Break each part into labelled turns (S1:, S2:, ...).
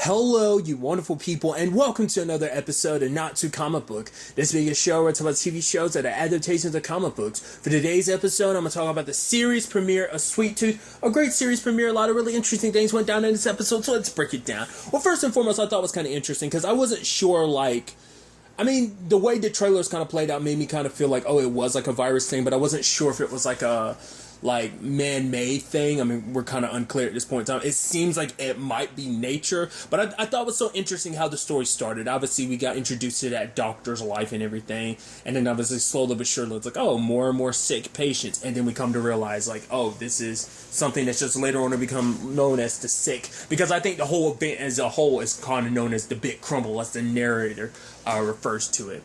S1: Hello, you wonderful people, and welcome to another episode of Not Too Comic Book. This being a show where I talk about TV shows that are adaptations of comic books. For today's episode, I'm going to talk about the series premiere of Sweet Tooth. A great series premiere, a lot of really interesting things went down in this episode, so let's break it down. Well, first and foremost, I thought it was kind of interesting, because I wasn't sure, the way the trailers kind of played out made me kind of feel like, it was like a virus thing, but I wasn't sure if it was like a man-made thing. I mean, we're kind of unclear at this point in time. It seems like it might be nature, but I thought it was so interesting how the story started. Obviously, we got introduced to that doctor's life and everything, and then obviously slowly but surely it's like, more and more sick patients, and then we come to realize this is something that's just later on to become known as the sick, because I think the whole event as a whole is kind of known as the Big Crumble, as the narrator refers to it.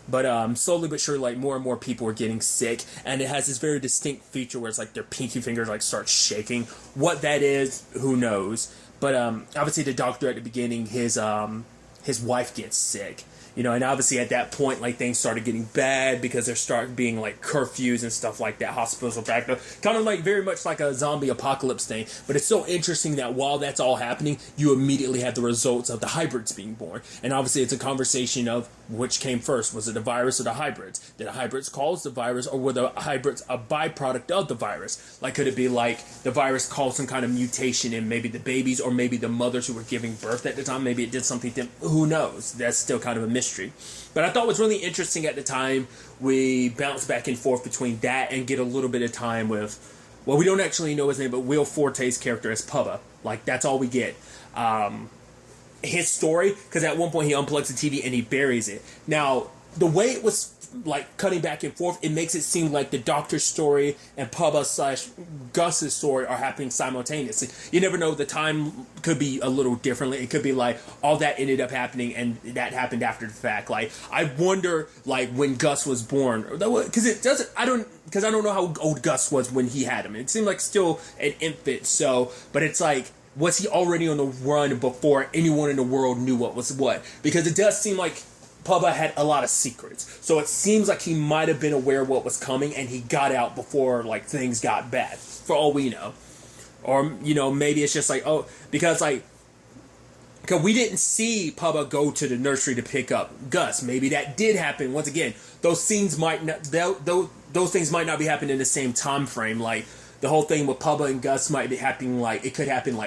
S1: But slowly but surely, more and more people are getting sick, and it has this very distinct feature where it's like their pinky fingers start shaking. What that is, who knows? But obviously, the doctor at the beginning, his wife gets sick, and obviously at that point, things started getting bad because there started being curfews and stuff like that. Hospitals are backed up, kind of very much like a zombie apocalypse thing. But it's so interesting that while that's all happening, you immediately have the results of the hybrids being born, and obviously it's a conversation of which came first. Was it the virus or the hybrids? Did the hybrids cause the virus, or were the hybrids a byproduct of the virus? Could it be the virus caused some kind of mutation in maybe the babies or maybe the mothers who were giving birth at the time? Maybe it did something to them. Who knows? That's still kind of a mystery. But I thought it was really interesting at the time. We bounce back and forth between that and get a little bit of time with, we don't actually know his name, but Will Forte's character as Pubba. That's all we get. His story, because at one point he unplugs the TV and he buries it. Now, the way it was cutting back and forth, it makes it seem like the doctor's story and Pubba/Gus's story are happening simultaneously. You never know, the time could be a little differently. It could be all that ended up happening and that happened after the fact. I wonder when Gus was born, because I don't know how old Gus was when he had him. It seemed still an infant, but it's was he already on the run before anyone in the world knew what was what? Because it does seem like Pubba had a lot of secrets. So it seems like he might have been aware of what was coming and he got out before things got bad, for all we know. Or, maybe it's just because we didn't see Pubba go to the nursery to pick up Gus. Maybe that did happen. Once again, those things might not be happening in the same time frame. The whole thing with Pubba and Gus might be happening, it could happen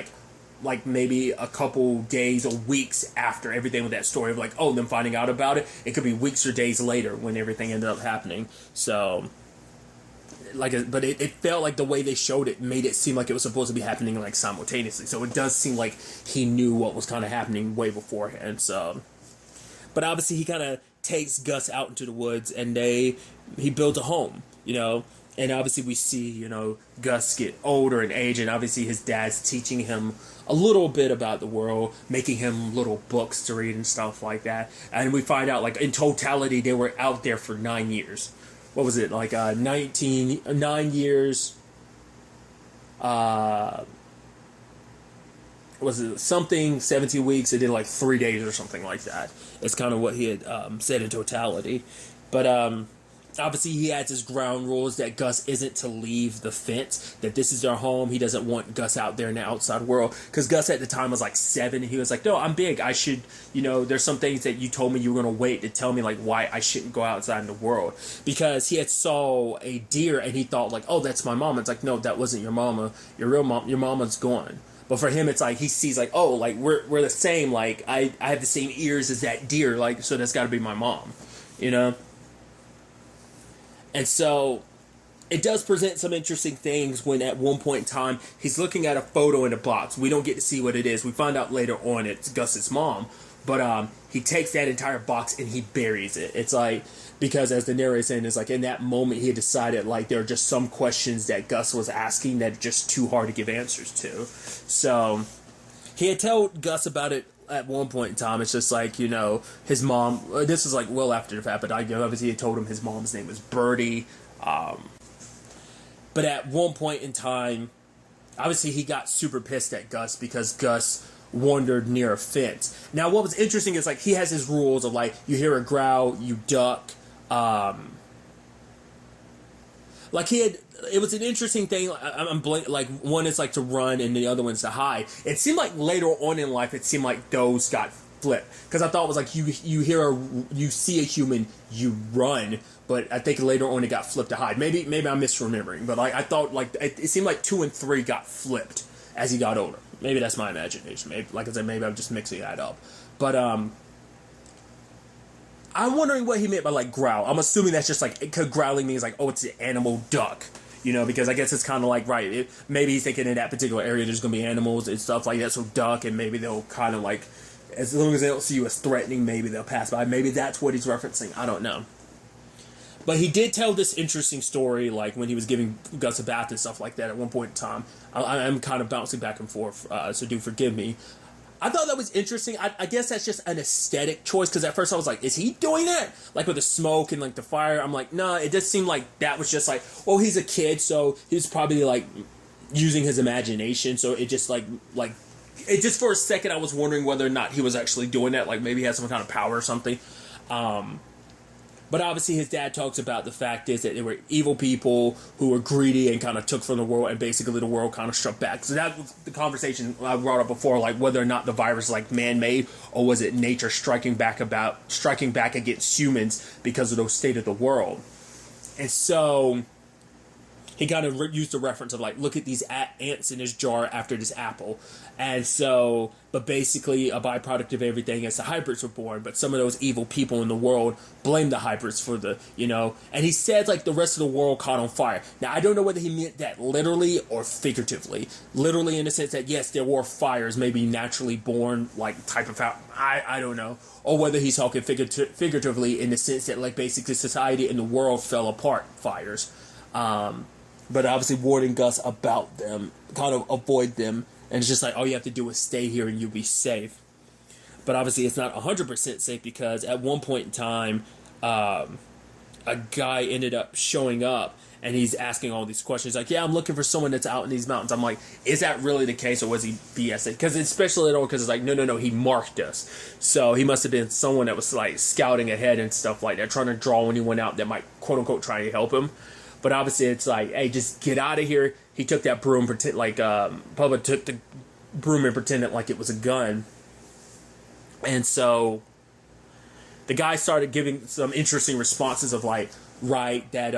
S1: maybe a couple days or weeks after everything with that story of them finding out about it. It could be weeks or days later when everything ended up happening. So, but it felt like the way they showed it made it seem like it was supposed to be happening simultaneously. So it does seem like he knew what was kind of happening way beforehand. So, but obviously he kind of takes Gus out into the woods and he builds a home, And obviously we see, Gus get older and age, and obviously his dad's teaching him a little bit about the world, making him little books to read and stuff like that. And we find out, in totality, they were out there for 9 years. What was it? 9 years. Was it something, 17 weeks, and then 3 days or something like that. It's kind of what he had said in totality. But, obviously, he has his ground rules that Gus isn't to leave the fence, that this is their home. He doesn't want Gus out there in the outside world. Because Gus at the time was 7, and he was no, I'm big. I should, there's some things that you told me you were going to wait to tell me, why I shouldn't go outside in the world. Because he had saw a deer, and he thought, oh, that's my mama. It's no, that wasn't your mama. Your real mom, your mama's gone. But for him, it's he sees we're the same. I have the same ears as that deer. So that's got to be my mom, And so it does present some interesting things when at one point in time he's looking at a photo in a box. We don't get to see what it is. We find out later on it's Gus's mom. But he takes that entire box and he buries it. It's because as the narrator is saying, it's in that moment he had decided there are just some questions that Gus was asking that are just too hard to give answers to. So he had told Gus about it at one point in time. It's just his mom, this is well after the fact, but obviously he told him his mom's name was Birdie. But at one point in time, obviously he got super pissed at Gus because Gus wandered near a fence. Now what was interesting is he has his rules of you hear a growl, you duck. Like it was an interesting thing. I'm like one is like to run and the other one's to hide. It seemed like later on in life, it seemed like those got flipped because I thought it was like you see a human, you run, but I think later on it got flipped to hide. Maybe I'm misremembering, but like I thought like it seemed like 2 and 3 got flipped as he got older. Maybe that's my imagination. Maybe, like I said, maybe I'm just mixing that up. But I'm wondering what he meant by like growl. I'm assuming that's just like growling means like, oh, it's an animal duck, because I guess it's kind of like right. Maybe he's thinking in that particular area there's gonna be animals and stuff like that, so duck, and maybe they'll kind of like, as long as they don't see you as threatening, maybe they'll pass by. Maybe that's what he's referencing. I don't know. But he did tell this interesting story, like when he was giving Gus a bath and stuff like that at one point in time. I'm kind of bouncing back and forth, so do forgive me. I thought that was interesting. I guess that's just an aesthetic choice, because at first I was like, is he doing that? Like with the smoke and like the fire? I'm like, nah, it just seemed like that was just like, well, he's a kid, so he's probably like using his imagination. So it just it just for a second I was wondering whether or not he was actually doing that. Like maybe he had some kind of power or something. But obviously his dad talks about the fact is that they were evil people who were greedy and kind of took from the world, and basically the world kind of struck back. So that was the conversation I brought up before, like whether or not the virus is like man-made, or was it nature striking back against humans because of the state of the world. And so he kind of used the reference of like, look at these ants in this jar after this apple. And so, but basically a byproduct of everything is the hybrids were born, but some of those evil people in the world blame the hybrids for the, and he said like the rest of the world caught on fire. Now, I don't know whether he meant that literally or figuratively. Literally in the sense that, yes, there were fires, maybe naturally born, like type of, I don't know. Or whether he's talking figuratively in the sense that like basically society and the world fell apart, fires. But obviously warning Gus about them, kind of avoid them. And it's just like, all you have to do is stay here and you'll be safe. But obviously it's not 100% safe, because at one point in time, a guy ended up showing up and he's asking all these questions. Like, yeah, I'm looking for someone that's out in these mountains. I'm like, is that really the case, or was he BSing? Because especially because it's like, no, he marked us. So he must have been someone that was like scouting ahead and stuff like that, trying to draw anyone out that might quote unquote try to help him. But obviously it's like, hey, just get out of here. He took that broom, Bubba took the broom and pretended like it was a gun. And so the guy started giving some interesting responses of like, right, that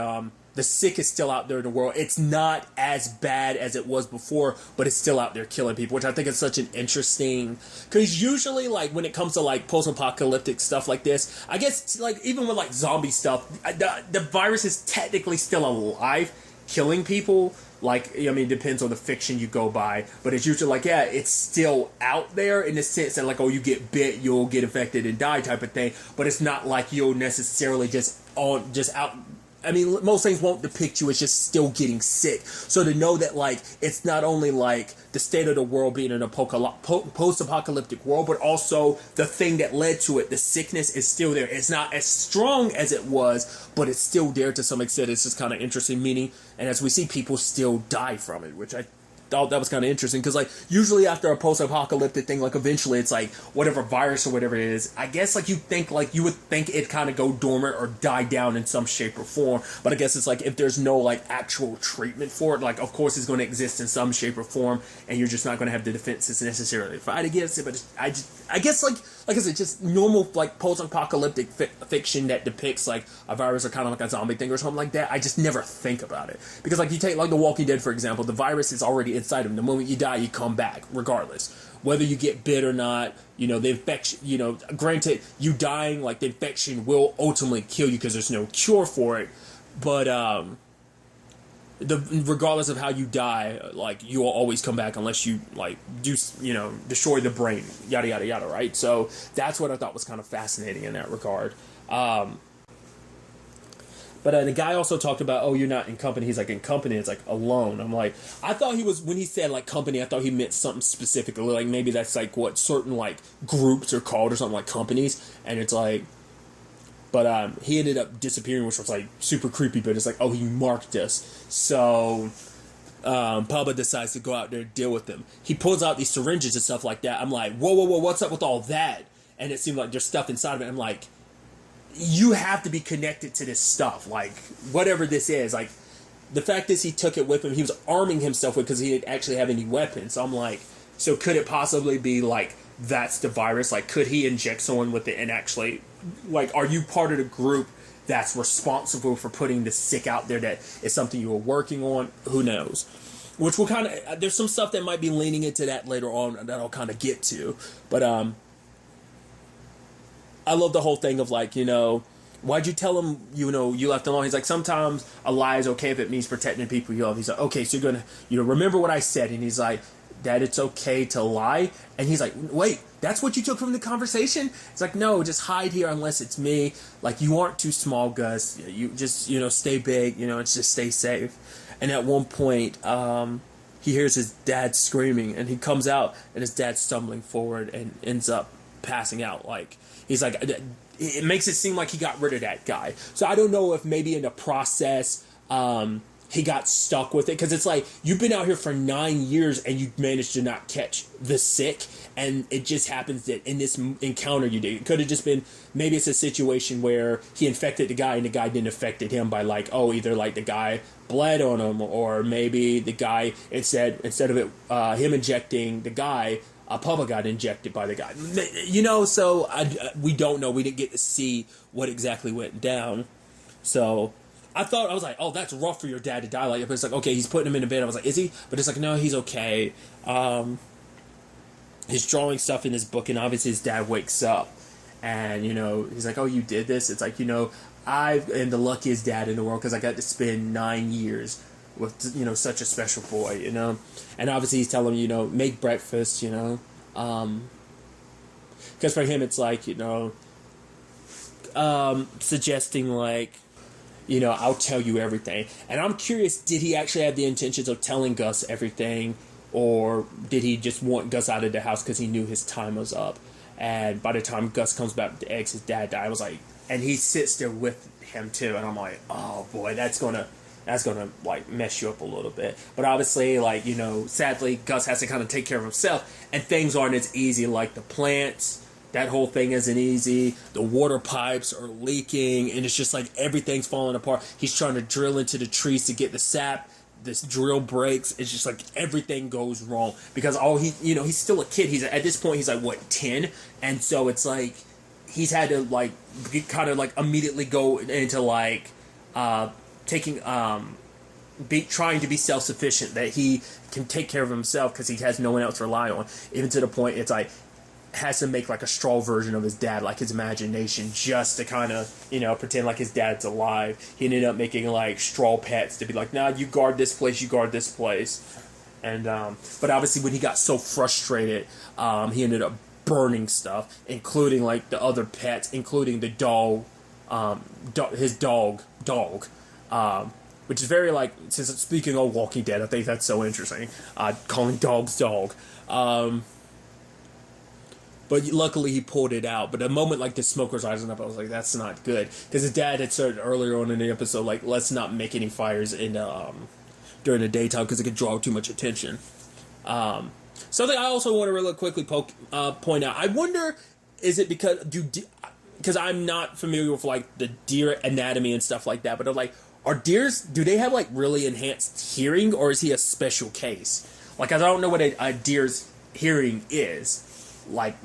S1: the sick is still out there in the world. It's not as bad as it was before, but it's still out there killing people, which I think is such an interesting, because usually like when it comes to like post-apocalyptic stuff like this, I guess like even with like zombie stuff, the virus is technically still alive, killing people. Like, I mean, it depends on the fiction you go by, but it's usually like, yeah, it's still out there in the sense that like, oh, you get bit, you'll get infected and die type of thing, but it's not like you'll necessarily just out. I mean, most things won't depict you as just still getting sick. So to know that, like, it's not only, like, the state of the world being an post-apocalyptic world, but also the thing that led to it, the sickness is still there. It's not as strong as it was, but it's still there to some extent. It's just kind of interesting meaning. And as we see, people still die from it, which I thought that was kind of interesting, because like usually after a post-apocalyptic thing, like eventually it's like whatever virus or whatever it is, I guess like you would think it kind of go dormant or die down in some shape or form, but I guess it's like if there's no like actual treatment for it, like of course it's going to exist in some shape or form, and you're just not going to have the defenses necessarily to fight against it. But I guess like I said, just normal like post-apocalyptic fiction that depicts like a virus or kind of like a zombie thing or something like that, I just never think about it, because like you take like The Walking Dead for example, the virus is already inside of them. The moment you die, you come back regardless, whether you get bit or not. The infection, granted, you dying, like the infection will ultimately kill you because there's no cure for it, but regardless of how you die, like you will always come back unless you like do destroy the brain, yada yada yada, right? So that's what I thought was kind of fascinating in that regard. But the guy also talked about, oh, you're not in company. He's like, in company, it's like alone. I'm like, I thought he was, when he said like company, I thought he meant something specific. Like maybe that's like what certain like groups are called or something, like companies. And it's like, but he ended up disappearing, which was like super creepy. But it's like, oh, he marked us. So Papa decides to go out there and deal with them. He pulls out these syringes and stuff like that. I'm like, whoa, what's up with all that? And it seemed like there's stuff inside of it. I'm like, you have to be connected to this stuff, like whatever this is. Like the fact is he took it with him. He was arming himself with because he didn't actually have any weapons. So I'm like, so could it possibly be like that's the virus? Like, could he inject someone with it and actually, like, are you part of the group that's responsible for putting this sick out there that is something you were working on? Who knows? Which will kind of, there's some stuff that might be leaning into that later on that I'll kind of get to. But I love the whole thing of like, why'd you tell him, you left him alone? He's like, sometimes a lie is okay if it means protecting the people you love. He's like, okay, so you're going to, remember what I said. And he's like, Dad, it's okay to lie. And he's like, wait, that's what you took from the conversation? It's like, no, just hide here unless it's me. Like, you aren't too small, Gus. You just, stay big, it's just stay safe. And at one point, he hears his dad screaming, and he comes out, and his dad's stumbling forward and ends up passing out. Like, he's like, it makes it seem like he got rid of that guy. So I don't know if maybe in the process, he got stuck with it, because it's like, you've been out here for 9 years and you managed to not catch the sick, and it just happens that in this encounter you did. It could have just been, maybe it's a situation where he infected the guy and the guy didn't affect him by like, either like the guy bled on him, or maybe the guy, instead of it him injecting the guy, Papa got injected by the guy. So we don't know. We didn't get to see what exactly went down. So I was like, oh, that's rough for your dad to die like that. But it's like, okay, he's putting him in a bed. I was like, is he? But it's like, no, he's okay. He's drawing stuff in his book, and obviously his dad wakes up. And, he's like, oh, you did this? It's like, I am the luckiest dad in the world because I got to spend 9 years with, such a special boy, And obviously he's telling him, make breakfast, because for him it's like, suggesting like, I'll tell you everything. And I'm curious, did he actually have the intentions of telling Gus everything, or did he just want Gus out of the house because he knew his time was up? And by the time Gus comes back with the eggs, his dad died. I was like, and he sits there with him too, and I'm like, oh boy, that's gonna like mess you up a little bit. But obviously, like, sadly, Gus has to kind of take care of himself, and things aren't as easy. Like the plants, that whole thing isn't easy. The water pipes are leaking, and it's just like everything's falling apart. He's trying to drill into the trees to get the sap. This drill breaks. It's just like everything goes wrong because he's still a kid. He's at this point, he's like, what, 10? And so it's like he's had to like kind of like immediately go into like taking trying to be self-sufficient, that he can take care of himself because he has no one else to rely on. Even to the point it's like has to make like a straw version of his dad, like his imagination, just to kind of pretend like his dad's alive. He ended up making like straw pets to be like, nah, you guard this place, you guard this place. And but obviously when he got so frustrated, he ended up burning stuff, including like the other pets, including the dog, his dog, which is very like, since speaking of Walking Dead, I think that's so interesting, calling dogs dog. But luckily he pulled it out. But the moment like the smoke was rising up, I was like, that's not good. Because his dad had said earlier on in the episode, like, let's not make any fires in during the daytime because it could draw too much attention. Something I also want to really quickly point out. I wonder, is it because I'm not familiar with like the deer anatomy and stuff like that, but I'm like, are deers, do they have like really enhanced hearing, or is he a special case? Like, I don't know what a deer's hearing is. Like,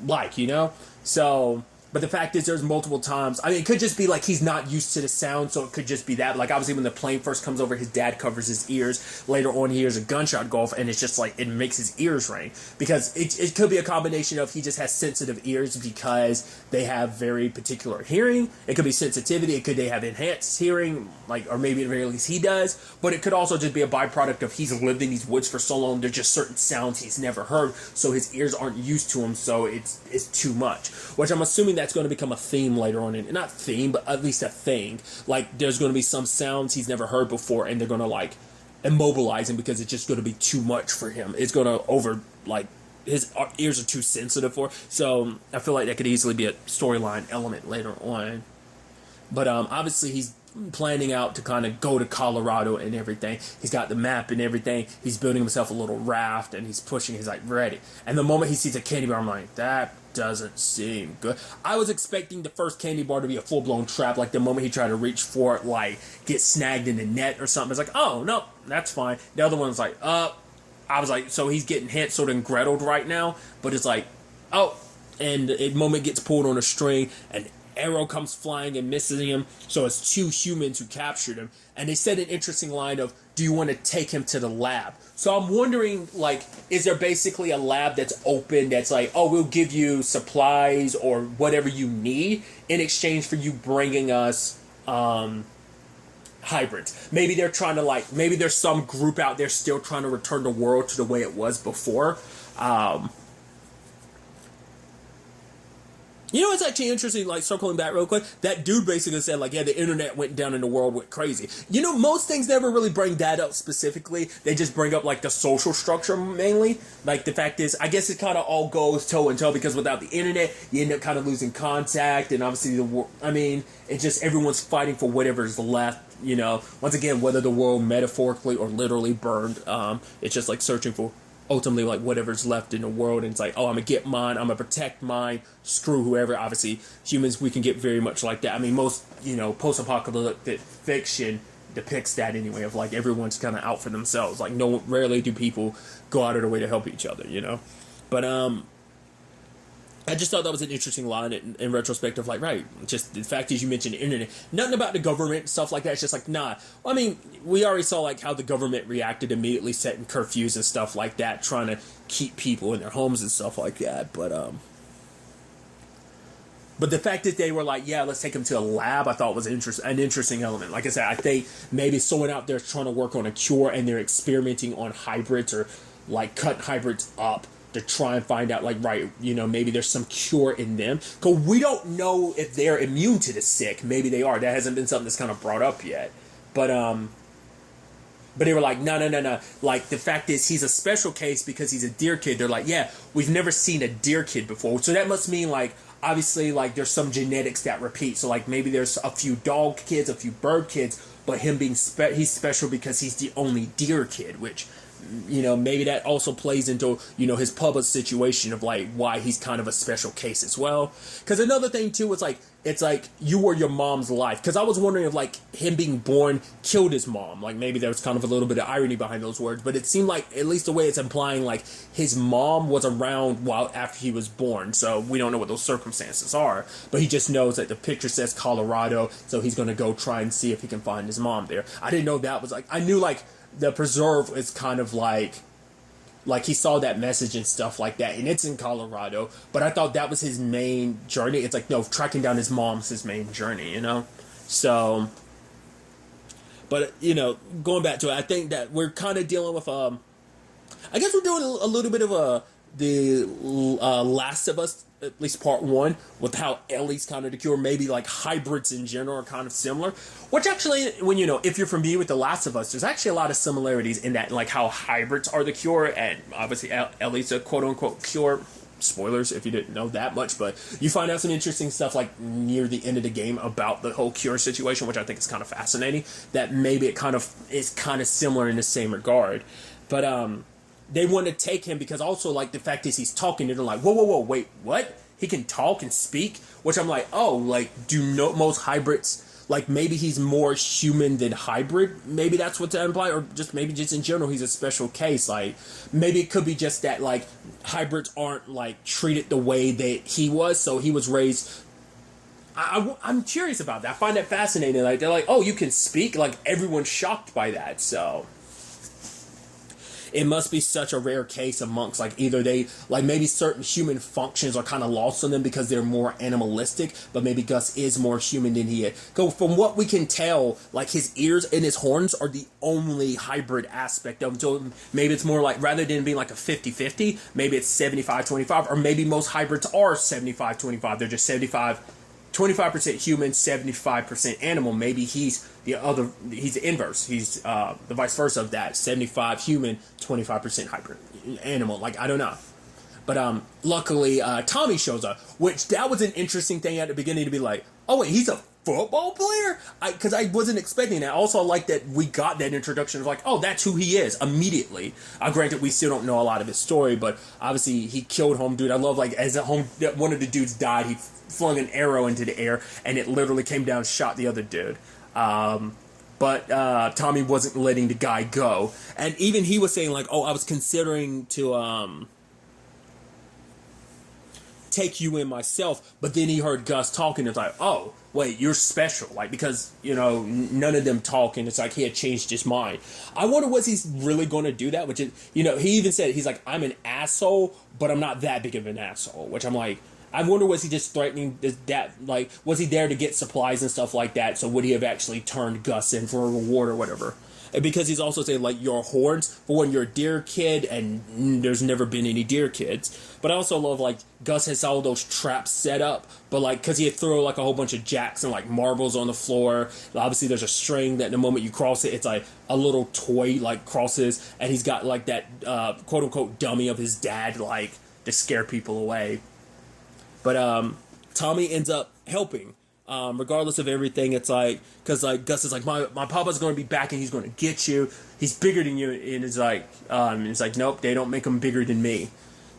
S1: so, but the fact is there's multiple times, I mean, it could just be like he's not used to the sound, so it could just be that, like, obviously when the plane first comes over, his dad covers his ears, later on he hears a gunshot go off, and it's just like, it makes his ears ring, because it could be a combination of he just has sensitive ears because they have very particular hearing, it could be sensitivity, they have enhanced hearing, like, or maybe at the very least he does, but it could also just be a byproduct of he's lived in these woods for so long, there's just certain sounds he's never heard, so his ears aren't used to them, so it's too much, which I'm assuming that's going to become a theme later on, not theme, but at least a thing, like, there's going to be some sounds he's never heard before, and they're going to, like, immobilize him, because it's just going to be too much for him, it's going to his ears are too sensitive for, so I feel like that could easily be a storyline element later on, but obviously planning out to kind of go to Colorado and everything. He's got the map and everything. He's building himself a little raft and he's pushing. He's like ready. And the moment he sees a candy bar, I'm like, that doesn't seem good. I was expecting the first candy bar to be a full-blown trap. Like the moment he tried to reach for it, like get snagged in the net or something. It's like, oh no, that's fine. The other one's like, I was like, so he's getting Hansel and Gretel'd right now, but it's like, oh, and the moment gets pulled on a string, an arrow comes flying and misses him, so it's two humans who captured him, and they said an interesting line of, do you want to take him to the lab? So I'm wondering, like, is there basically a lab that's open that's like, oh, we'll give you supplies or whatever you need in exchange for you bringing us, hybrids. Maybe they're trying to maybe there's some group out there still trying to return the world to the way it was before. It's actually interesting, like, circling back real quick, that dude basically said, like, yeah, the internet went down and the world went crazy. Most things never really bring that up specifically. They just bring up, like, the social structure mainly. Like, the fact is, I guess it kind of all goes toe and toe because without the internet, you end up kind of losing contact, and obviously it's just everyone's fighting for whatever's left. Once again, whether the world metaphorically or literally burned, it's just like searching for ultimately like whatever's left in the world, and it's like, oh, I'm gonna get mine, I'm gonna protect mine, screw whoever. Obviously humans, we can get very much like that. Most post-apocalyptic fiction depicts that anyway, of like everyone's kind of out for themselves. Like rarely do people go out of their way to help each other, but I just thought that was an interesting line in retrospect of like, right, just the fact is you mentioned the internet. Nothing about the government, stuff like that. It's just like, nah. We already saw like how the government reacted immediately, setting curfews and stuff like that, trying to keep people in their homes and stuff like that. But the fact that they were like, yeah, let's take them to a lab, I thought was an interesting element. Like I said, I think maybe someone out there is trying to work on a cure and they're experimenting on hybrids or like cutting hybrids up to try and find out, like, right, maybe there's some cure in them. Because we don't know if they're immune to the sick. Maybe they are. That hasn't been something that's kind of brought up yet. But they were like, no. Like, the fact is, he's a special case because he's a deer kid. They're like, yeah, we've never seen a deer kid before. So that must mean, like, obviously, like, there's some genetics that repeat. So, like, maybe there's a few dog kids, a few bird kids, but him being he's special because he's the only deer kid, which... maybe that also plays into, his public situation of, like, why he's kind of a special case as well. Because another thing, too, it's like you were your mom's life. Because I was wondering if, like, him being born killed his mom. Like, maybe there was kind of a little bit of irony behind those words. But it seemed like, at least the way it's implying, like, his mom was around after he was born. So we don't know what those circumstances are. But he just knows that the picture says Colorado. So he's going to go try and see if he can find his mom there. I didn't know that was, like, I knew, like, the preserve is kind of like he saw that message and stuff like that, and it's in Colorado, but I thought that was his main journey. It's like, no, tracking down his mom's his main journey, so, but, going back to it, I think that we're kind of dealing with, I guess we're doing a little bit of the Last of Us, at least part one, with how Ellie's kind of the cure. Maybe like hybrids in general are kind of similar, which actually, when if you're familiar with The Last of Us, there's actually a lot of similarities in that, like how hybrids are the cure, and obviously Ellie's a quote-unquote cure. Spoilers if you didn't know that much, but you find out some interesting stuff like near the end of the game about the whole cure situation, which I think is kind of fascinating, that maybe it kind of is kind of similar in the same regard. But they want to take him because also, like, the fact is he's talking, and they're like, whoa, wait, what? He can talk and speak? Which I'm like, oh, like, do most hybrids, like, maybe he's more human than hybrid? Maybe that's what to imply, or just maybe just in general he's a special case. Like, maybe it could be just that, like, hybrids aren't, like, treated the way that he was, so he was raised... I'm curious about that. I find that fascinating. Like, they're like, oh, you can speak? Like, everyone's shocked by that, so... It must be such a rare case amongst, like, either they, like, maybe certain human functions are kind of lost on them because they're more animalistic, but maybe Gus is more human than he is. So from what we can tell, like, his ears and his horns are the only hybrid aspect of him. So maybe it's more like, rather than being like a 50-50, maybe it's 75-25, or maybe most hybrids are 75-25. They're just 25% human, 75% animal. Maybe he's the inverse. He's the vice versa of that. 75 human, 25% hybrid animal. Like, I don't know. But luckily, Tommy shows up, which that was an interesting thing at the beginning to be like, oh wait, he's a football player? Because I wasn't expecting that. Also, I like that we got that introduction of like, oh, that's who he is immediately. Granted, we still don't know a lot of his story, but obviously he killed home dude. I love like as one of the dudes died, he flung an arrow into the air and it literally came down and shot the other dude. But Tommy wasn't letting the guy go, and even he was saying like, oh, I was considering to take you in myself, but then he heard Gus talking. It's like, oh, wait, you're special, like, because, you know, none of them talking. It's like he had changed his mind. I wonder, was he really going to do that? Which is, you know, he even said, he's like, I'm an asshole, but I'm not that big of an asshole, which I'm like, I wonder, was he just threatening that, like, was he there to get supplies and stuff like that? So would he have actually turned Gus in for a reward or whatever? Because he's also saying, like, your horns, for when you're a deer kid, and there's never been any deer kids. But I also love, like, Gus has all those traps set up, but, like, because he had thrown, like, a whole bunch of jacks and, like, marbles on the floor. Obviously, there's a string that the moment you cross it, it's, like, a little toy, like, crosses, and he's got, like, that, quote-unquote, dummy of his dad, like, to scare people away. But, Tommy ends up helping. Regardless of everything, it's like, because like Gus is like, my papa's going to be back and he's going to get you. He's bigger than you, and it's like, nope, they don't make him bigger than me.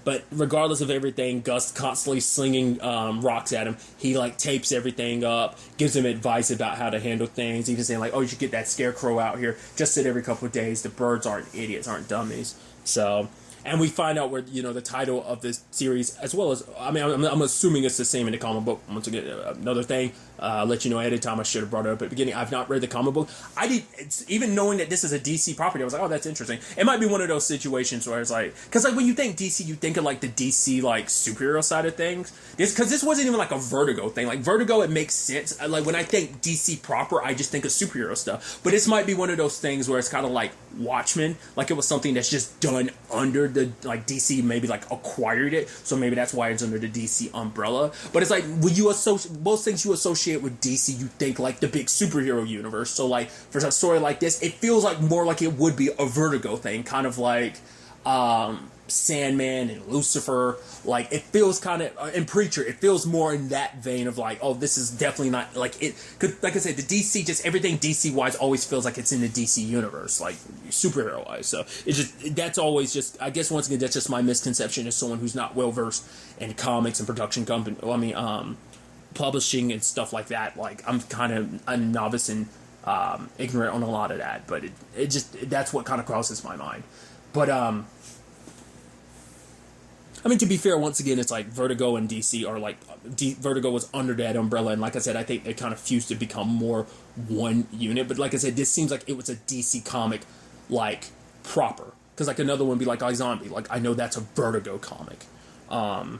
S1: But regardless of everything, Gus constantly slinging rocks at him. He like tapes everything up, gives him advice about how to handle things. Even saying like, oh, you should get that scarecrow out here just every couple of days. The birds aren't idiots, aren't dummies. So. And we find out where, you know, the title of this series, as well as, I mean, I'm assuming it's the same in the comic book. Once again, another thing, I'll let you know ahead of time, I should have brought it up at the beginning. I've not read the comic book. Even knowing that this is a DC property, I was like, oh, that's interesting. It might be one of those situations where it's like, because like when you think DC, you think of like the DC like superhero side of things. Because this wasn't even like a Vertigo thing. Like Vertigo, it makes sense. Like when I think DC proper, I just think of superhero stuff. But this might be one of those things where it's kind of like Watchmen, like it was something that's just done under the, like DC maybe like acquired it, so maybe that's why it's under the DC umbrella. But it's like when you most things you associate with DC, you think like the big superhero universe. So like for a story like this, it feels like more like it would be a Vertigo thing, kind of like Sandman and Lucifer. Like it feels kind of and Preacher, it feels more in that vein of like, oh, this is definitely not like it could, like I said, the DC, just everything DC wise always feels like it's in the DC universe, like superhero wise. So it's just, that's always just, I guess once again, that's just my misconception as someone who's not well versed in comics and production company, publishing and stuff like that. Like I'm kind of a novice and ignorant on a lot of that, but it just, that's what kind of crosses my mind. But I mean, to be fair, once again, it's like Vertigo and DC are like, Vertigo was under that umbrella, and like I said, I think they kind of fused to become more one unit. But like I said, this seems like it was a DC comic, like, proper. Because like another one would be like iZombie. Like, I know that's a Vertigo comic. Cause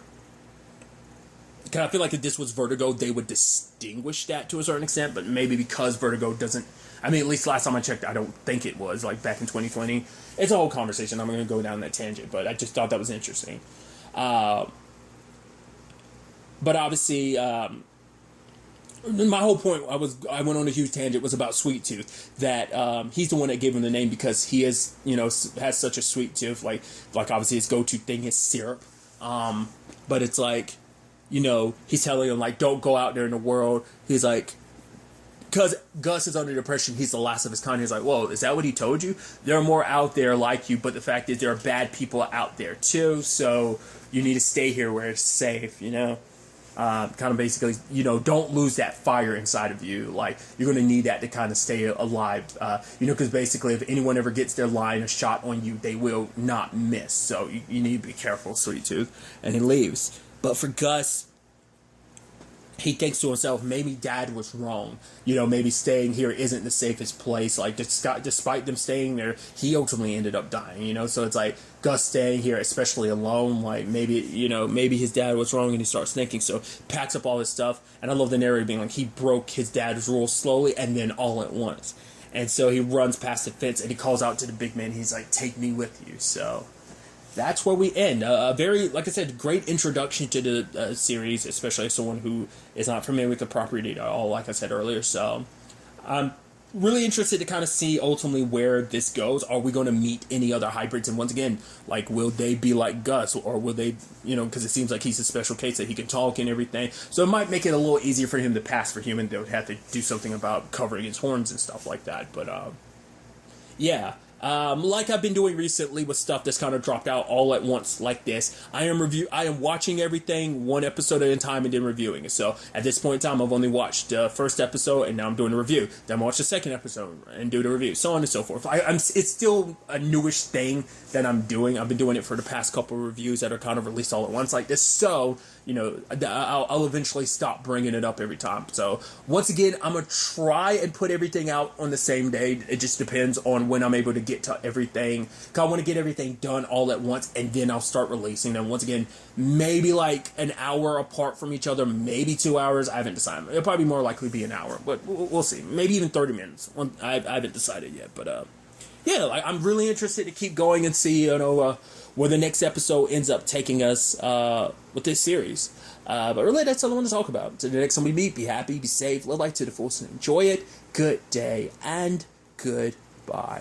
S1: I feel like if this was Vertigo, they would distinguish that to a certain extent, but maybe because Vertigo doesn't, I mean, at least last time I checked, I don't think it was, like, back in 2020. It's a whole conversation. I'm going to go down that tangent, but I just thought that was interesting. But obviously, my whole point, I went on a huge tangent, was about Sweet Tooth, that he's the one that gave him the name because he is, you know, has such a sweet tooth, like obviously his go-to thing is syrup, but it's like, you know, he's telling him, like, don't go out there in the world. He's like, because Gus is under the impression he's the last of his kind. He's like, whoa, is that what he told you? There are more out there like you, but the fact is there are bad people out there too, so you need to stay here where it's safe, you know? Kind of basically, you know, don't lose that fire inside of you. Like, you're going to need that to kind of stay alive. You know, because basically if anyone ever gets their line or shot on you, they will not miss. So you need to be careful, Sweet Tooth. And he leaves. But for Gus, he thinks to himself, maybe Dad was wrong. You know, maybe staying here isn't the safest place. Like, despite them staying there, he ultimately ended up dying, you know? So it's like, Gus staying here, especially alone, like, maybe, you know, maybe his dad was wrong, and he starts thinking. So packs up all his stuff. And I love the narrator being like, he broke his dad's rules slowly and then all at once. And so he runs past the fence, and he calls out to the big man. He's like, take me with you. So that's where we end. A very, like I said, great introduction to the series, especially as someone who is not familiar with the property at all, like I said earlier. So, really interested to kind of see ultimately where this goes. Are we going to meet any other hybrids? And once again, like, will they be like Gus, or will they, because it seems like he's a special case that he can talk and everything. So it might make it a little easier for him to pass for human. They would have to do something about covering his horns and stuff like that. But yeah. Like I've been doing recently with stuff that's kind of dropped out all at once like this, I am watching everything one episode at a time and then reviewing it. So at this point in time, I've only watched the first episode and now I'm doing a review. Then I'm watch the second episode and do the review, so on and so forth. It's still a newish thing that I'm doing. I've been doing it for the past couple of reviews that are kind of released all at once like this. So, I'll eventually stop bringing it up every time. So once again, I'm going to try and put everything out on the same day. It just depends on when I'm able to get to everything. Cause I want to get everything done all at once, and then I'll start releasing them. Once again, maybe like an hour apart from each other, maybe 2 hours. I haven't decided. It'll probably more likely be an hour, but we'll see. Maybe even 30 minutes. I haven't decided yet, but yeah, like, I'm really interested to keep going and see, where the next episode ends up taking us with this series. But really, that's all I want to talk about. Until the next time we meet, be happy, be safe, live life to the fullest, and enjoy it. Good day, and goodbye.